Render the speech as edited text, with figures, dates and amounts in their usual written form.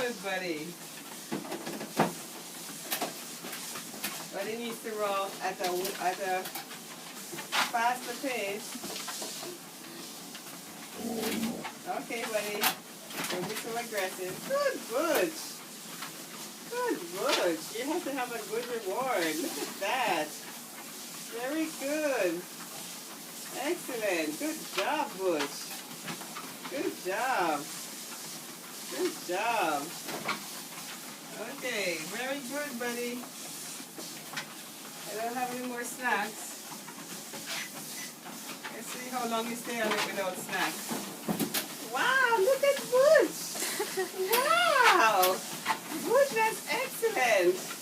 good, buddy. Buddy needs to roll at a faster pace. Okay, buddy. Don't be so aggressive. Good Butch. Good Butch. You have to have a good reward. Look at that. Very good. Excellent. Good job, Butch. Good job. Good job. Okay, very good, buddy. I don't have any more snacks. Let's see how long you stay on it without snacks. Wow, look at Butch. Wow. Butch, that's excellent.